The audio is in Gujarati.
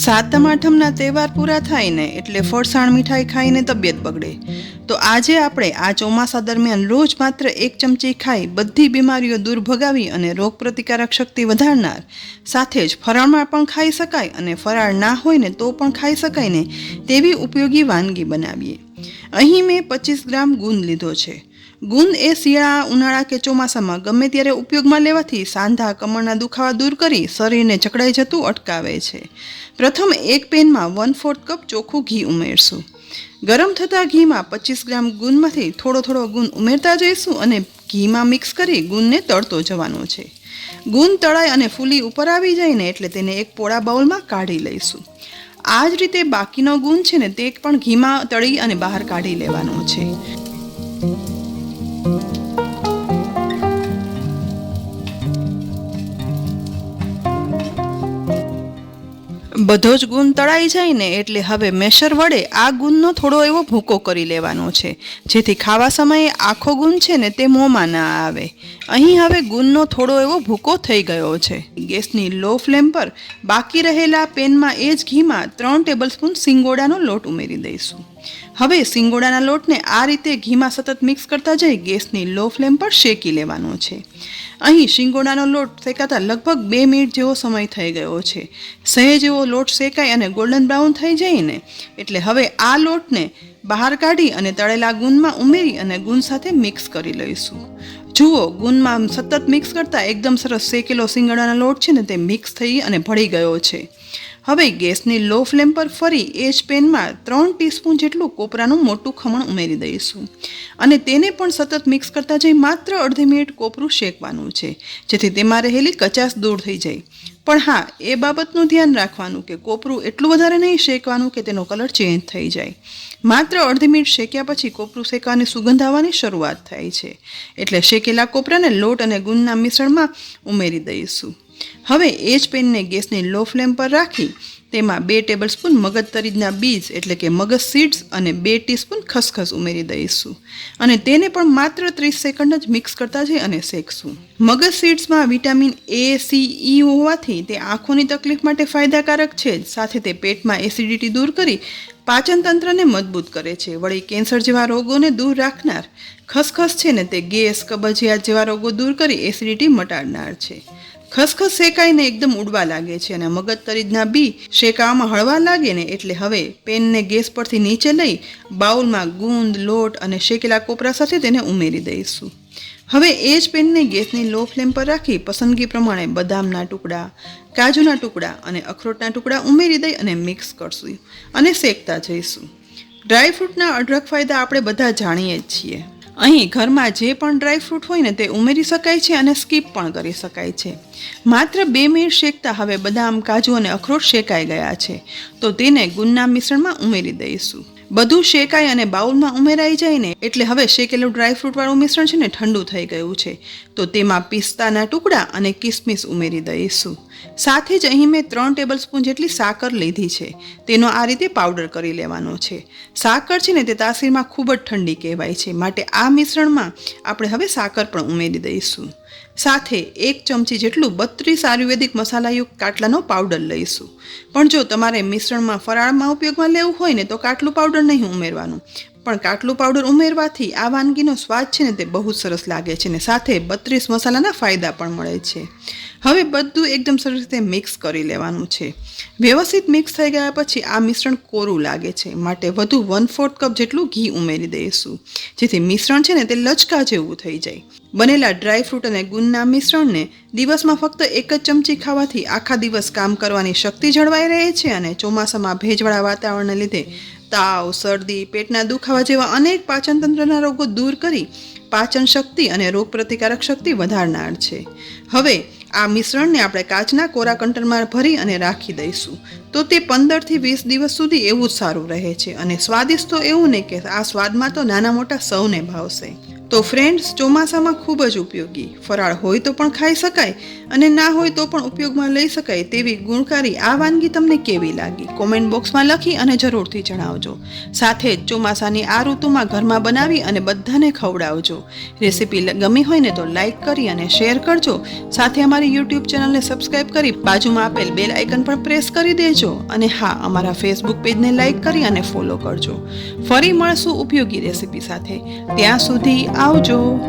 સાતમ આઠમના તહેવાર પૂરા થાય ને એટલે ફરસાણ મીઠાઈ ખાઈને તબિયત બગડે. તો આજે આપણે આ ચોમાસા દરમિયાન રોજ માત્ર 1 ચમચી ખાઈ બધી બીમારીઓ દૂર ભગાવી અને રોગ પ્રતિકારક શક્તિ વધારનાર, સાથે જ ફરાળમાં પણ ખાઈ શકાય અને ફરાળ ના હોય ને તો પણ ખાઈ શકાય ને તેવી ઉપયોગી વાનગી બનાવીએ. અહીં મેં 25 ગ્રામ ગુંદ લીધો છે. ગુંદ એ શિયાળા, ઉનાળા કે ચોમાસામાં ગમે ત્યારે ઉપયોગમાં લેવાથી સાંધા, કમરના દુખાવા દૂર કરી શરીરને જકડાઈ જતું અટકાવે છે. પ્રથમ એક પેનમાં 1/4 કપ ચોખ્ખું ઘી ઉમેરશું. ગરમ થતા ઘીમાં 25 ગ્રામ ગુંદમાંથી થોડો ગુંદ ઉમેરતા જઈશું અને ઘીમાં મિક્સ કરી ગુંદને તળતો જવાનો છે. ગુંદ તળાય અને ફૂલી ઉપર આવી જાય ને એટલે તેને એક પોળા બાઉલમાં કાઢી લઈશું. આ જ રીતે બાકીનો ગુંદ છે ને તે પણ ઘીમાં તળી અને બહાર કાઢી લેવાનો છે. બધો જ ગુંદ તળાઈ જાય ને એટલે હવે મેશર વડે આ ગુંદનો થોડો એવો ભૂકો કરી લેવાનો છે, જેથી ખાવા સમયે આખો ગુંદ છે ને તે મોંમાં ના આવે. અહીં હવે ગુંદનો થોડો એવો ભૂકો થઈ ગયો છે. ગેસની લો ફ્લેમ પર બાકી રહેલા પેનમાં એ જ ઘીમાં 3 ટેબલસ્પૂન સિંગોડાનો લોટ ઉમેરી દઈશું. હવે સિંગોડાના લોટને આ રીતે ઘીમાં સતત મિક્સ કરતા જઈ ગેસની લો ફ્લેમ પર શેકી લેવાનો છે. અહીં શિંગોડાનો લોટ શેકાતા લગભગ 2 મિનિટ જેવો સમય થઈ ગયો છે. સહેજ એવો લોટ શેકાય અને ગોલ્ડન બ્રાઉન થઈ જાય ને એટલે હવે આ લોટને બહાર કાઢી અને તળેલા ગુંદમાં ઉમેરી અને ગુંદ સાથે મિક્સ કરી લઈશું. જુઓ, ગુંદમાં સતત મિક્સ કરતાં એકદમ સરસ શેકેલો શિંગોડાનો લોટ છે ને તે મિક્સ થઈ અને ભળી ગયો છે. હવે ગેસની લો ફ્લેમ પર ફરી એ જ પેનમાં 3 ટીસ્પૂન જેટલું કોપરાનું મોટું ખમણ ઉમેરી દઈશું અને તેને પણ સતત મિક્સ કરતા જઈ માત્ર અડધી મિનિટ કોપરું શેકવાનું છે, જેથી તેમાં રહેલી કચાશ દૂર થઈ જાય. પણ હા, એ બાબતનું ધ્યાન રાખવાનું કે કોપરું એટલું વધારે નહીં શેકવાનું કે તેનો કલર ચેન્જ થઈ જાય. માત્ર અડધી મિનિટ શેક્યા પછી કોપરું શેકવાની સુગંધ આવવાની શરૂઆત થાય છે, એટલે શેકેલા કોપરાને લોટ અને ગુંદના મિશ્રણમાં ઉમેરી દઈશું. હવે એ જ પેનને ગેસની લો ફ્લેમ પર રાખી તેમાં 2 ટેબલસ્પૂન મગજતરીના બીજ એટલે કે મગજ સીડ્સ અને 2 ટીસ્પૂન ખસખસ ઉમેરી દઈશું અને તેને પણ માત્ર 30 સેકન્ડ જ મિક્સ કરતા જઈ અને શેકશું. મગજ સીડ્સમાં વિટામિન A, C, E હોવાથી તે આંખોની તકલીફ માટે ફાયદાકારક છે જ, સાથે તે પેટમાં એસિડિટી દૂર કરી પાચન તંત્રને મજબૂત કરે છે. વળી કેન્સર જેવા રોગોને દૂર રાખનાર ખસખસ છે ને તે ગેસ, કબજિયાત જેવા રોગો દૂર કરી એસિડિટી મટાડનાર છે. ખસખસ શેકાઈને એકદમ ઉડવા લાગે છે અને મગજતરીના બી શેકાવામાં હળવા લાગે ને એટલે હવે પેનને ગેસ પરથી નીચે લઈ બાઉલમાં ગુંદ, લોટ અને શેકેલા કોપરા સાથે તેને ઉમેરી દઈશું. હવે એ જ પેનને ગેસની લો ફ્લેમ પર રાખી પસંદગી પ્રમાણે બદામના ટુકડા, કાજુના ટુકડા અને અખરોટના ટુકડા ઉમેરી દઈ અને મિક્સ કરશું અને શેકતા જઈશું. ડ્રાયફ્રૂટના અઢળક ફાયદા આપણે બધા જાણીએ જ છીએ. અહીં ઘરમાં જે પણ ડ્રાયફ્રૂટ હોય ને તે ઉમેરી શકાય છે અને સ્કીપ પણ કરી શકાય છે. માત્ર 2 મિનિટ શેકતા હવે બદામ, કાજુ અને અખરોટ શેકાઈ ગયા છે, તો તેને ગુંદના મિશ્રણમાં ઉમેરી દઈશું. બધું શેકાય અને બાઉલમાં ઉમેરાઈ જાય ને એટલે હવે શેકેલું ડ્રાયફ્રૂટવાળું મિશ્રણ છે ને ઠંડુ થઈ ગયું છે, તો તેમાં પિસ્તાના ટુકડા અને કિસમિસ ઉમેરી દઈશું. સાથે જ અહીં મેં 3 ટેબલસ્પૂન જેટલી સાકર લીધી છે, તેનો આ રીતે પાવડર કરી લેવાનો છે. સાકર છે ને તે તાસીરમાં ખૂબ જ ઠંડી કહેવાય છે, માટે આ મિશ્રણમાં આપણે હવે સાકર પણ ઉમેરી દઈશું. સાથે 1 ચમચી જેટલું 32 આયુર્વેદિક મસાલાયુક્ત કાટલાનો પાવડર લઈશું. પણ જો તમારે મિશ્રણમાં ફરાળમાં ઉપયોગમાં લેવું હોય ને તો કાટલું પાવડર નહીં ઉમેરવાનું, પણ કાટલું પાવડર ઉમેરવાથી આ વાનગીનો સ્વાદ છે ને તે બહુ સરસ લાગે છે ને સાથે 32 મસાલાના ફાયદા પણ મળે છે. હવે બધું એકદમ સરસ રીતે મિક્સ કરી લેવાનું છે. વ્યવસ્થિત મિક્સ થઈ ગયા પછી આ મિશ્રણ કોરું લાગે છે, માટે વધુ 1/4 કપ જેટલું ઘી ઉમેરી દઈશું, જેથી મિશ્રણ છે ને તે લચકા જેવું થઈ જાય. બનેલા ડ્રાયફ્રૂટ અને ગુંદના મિશ્રણને દિવસમાં ફક્ત 1 જ ચમચી ખાવાથી આખા દિવસ કામ કરવાની શક્તિ જળવાઈ રહે છે અને ચોમાસામાં ભેજવાળા વાતાવરણને લીધે તાવ, શરદી, પેટના દુખાવા જેવા અનેક પાચનતંત્રના રોગો દૂર કરી પાચન શક્તિ અને રોગ પ્રતિકારક શક્તિ વધારનાર છે. હવે આ મિશ્રણને આપણે કાચના કોરા કન્ટેનરમાં ભરી અને રાખી દઈશું, તો તે 15 થી 20 દિવસ સુધી એવું જ સારું રહે છે અને સ્વાદિષ્ટ તો એવું ને કે આ સ્વાદમાં તો નાના મોટા સૌને ભાવશે. તો ફ્રેન્ડ્સ, ચોમાસામાં ખૂબ જ ઉપયોગી, ફરાળ હોય તો પણ ખાઈ શકાય અને ના હોય તો પણ ઉપયોગમાં લઈ શકાય તેવી ગુણકારી આ વાનગી તમને કેવી લાગી? કોમેન્ટ બોક્સમાં લખી અને જરૂરથી જણાવજો. સાથે જ ચોમાસાની આ ઋતુમાં ઘરમાં બનાવી અને બધાને ખવડાવજો. રેસીપી ગમી હોય ને તો લાઈક કરી અને શેર કરજો. સાથે અમારી યુટ્યુબ ચેનલને સબસ્ક્રાઈબ કરી બાજુમાં આપેલ બેલ આઇકન પણ પ્રેસ કરી દેજો. અને હા, અમારા ફેસબુક પેજને લાઈક કરી અને ફોલો કરજો. ફરી મળશું ઉપયોગી રેસીપી સાથે. ત્યાં સુધી આવજો.